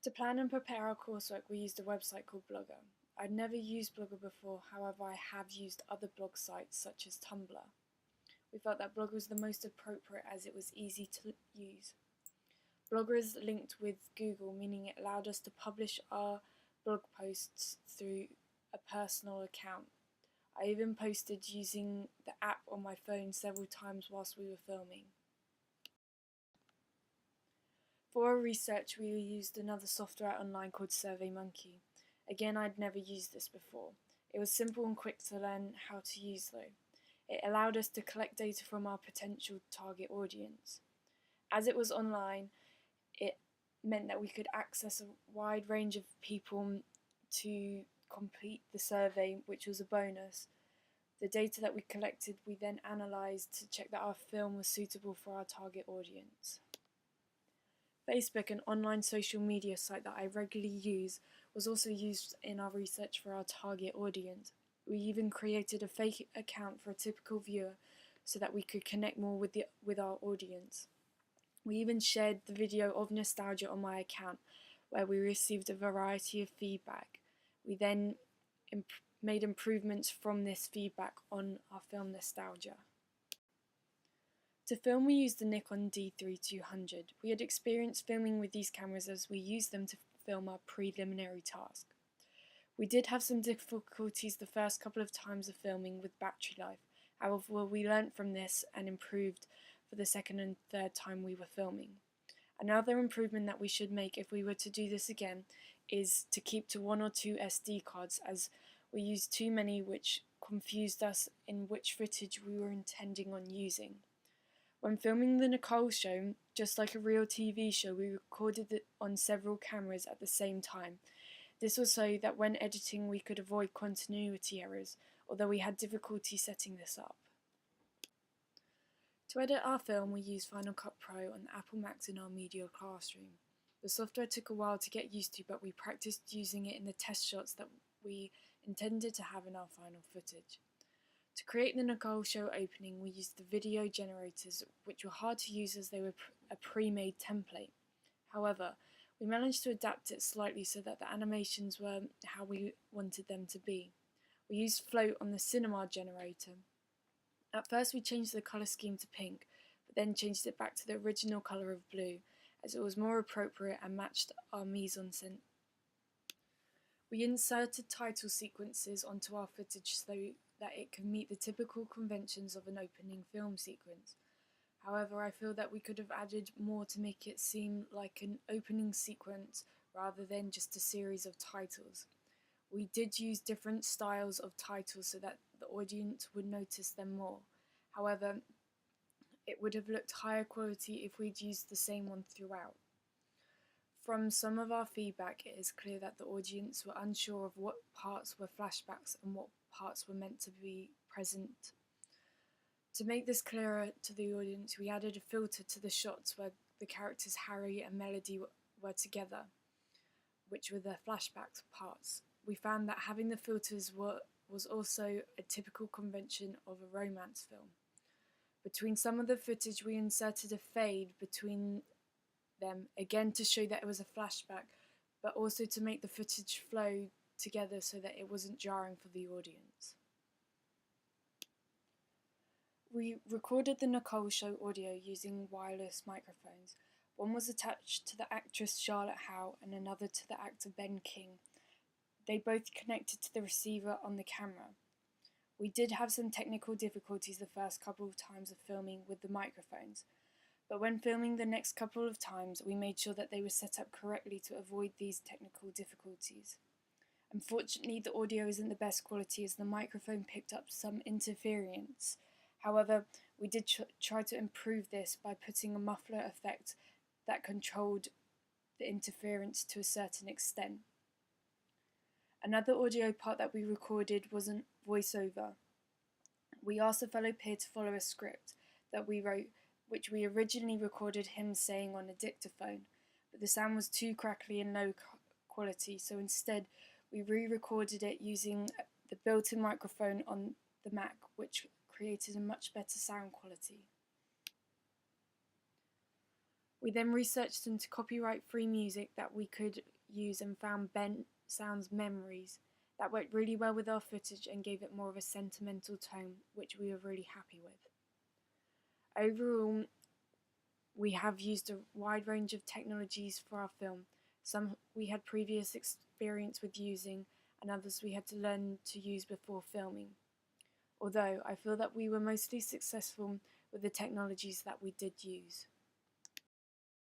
To plan and prepare our coursework, we used a website called Blogger. I'd never used Blogger before, however I have used other blog sites such as Tumblr. We felt that Blogger was the most appropriate as it was easy to use. Blogger is linked with Google, meaning it allowed us to publish our blog posts through a personal account. I even posted using the app on my phone several times whilst we were filming. For our research, we used another software online called SurveyMonkey. Again, I'd never used this before. It was simple and quick to learn how to use though. It allowed us to collect data from our potential target audience. As it was online, it meant that we could access a wide range of people to complete the survey, which was a bonus. The data that we collected, we then analysed to check that our film was suitable for our target audience. Facebook, an online social media site that I regularly use, was also used in our research for our target audience. We even created a fake account for a typical viewer so that we could connect more with our audience. We even shared the video of Nostalgia on my account, where we received a variety of feedback. We then made improvements from this feedback on our film Nostalgia. To film, we used the Nikon D3200. We had experience filming with these cameras as we used them to film our preliminary task. We did have some difficulties the first couple of times of filming with battery life. However, we learnt from this and improved for the second and third time we were filming. Another improvement that we should make if we were to do this again is to keep to 1 or 2 SD cards, as we used too many, which confused us in which footage we were intending on using. When filming the Nicole show, just like a real TV show, we recorded it on several cameras at the same time. This was so that when editing we could avoid continuity errors, although we had difficulty setting this up. To edit our film, we used Final Cut Pro on the Apple Macs in our media classroom. The software took a while to get used to, but we practiced using it in the test shots that we intended to have in our final footage. To create the Nicole show opening, we used the video generators, which were hard to use as they were a pre-made template. However, we managed to adapt it slightly so that the animations were how we wanted them to be. We used Float on the Cinema generator. At first we changed the colour scheme to pink, but then changed it back to the original colour of blue, as it was more appropriate and matched our mise-en-scène. We inserted title sequences onto our footage so that it could meet the typical conventions of an opening film sequence. However, I feel that we could have added more to make it seem like an opening sequence rather than just a series of titles. We did use different styles of titles so that the audience would notice them more. However, it would have looked higher quality if we'd used the same one throughout. From some of our feedback, it is clear that the audience were unsure of what parts were flashbacks and what parts were meant to be present. To make this clearer to the audience, we added a filter to the shots where the characters Harry and Melody were together, which were the flashback parts. We found that having the filters was also a typical convention of a romance film. Between some of the footage, we inserted a fade between them, again to show that it was a flashback, but also to make the footage flow together so that it wasn't jarring for the audience. We recorded the Nicole show audio using wireless microphones. One was attached to the actress Charlotte Howe and another to the actor Ben King. They both connected to the receiver on the camera. We did have some technical difficulties the first couple of times of filming with the microphones, but when filming the next couple of times we made sure that they were set up correctly to avoid these technical difficulties. Unfortunately, the audio isn't the best quality as the microphone picked up some interference. However, we did try to improve this by putting a muffler effect that controlled the interference to a certain extent. Another audio part that we recorded was a voiceover. We asked a fellow peer to follow a script that we wrote, which we originally recorded him saying on a dictaphone, but the sound was too crackly and low quality, so instead we re-recorded it using the built-in microphone on the Mac, which created a much better sound quality. We then researched into copyright-free music that we could use and found Bent Sounds Memories that worked really well with our footage and gave it more of a sentimental tone, which we were really happy with. Overall, we have used a wide range of technologies for our film. Some we had previous experience with using, and others we had to learn to use before filming. Although I feel that we were mostly successful with the technologies that we did use.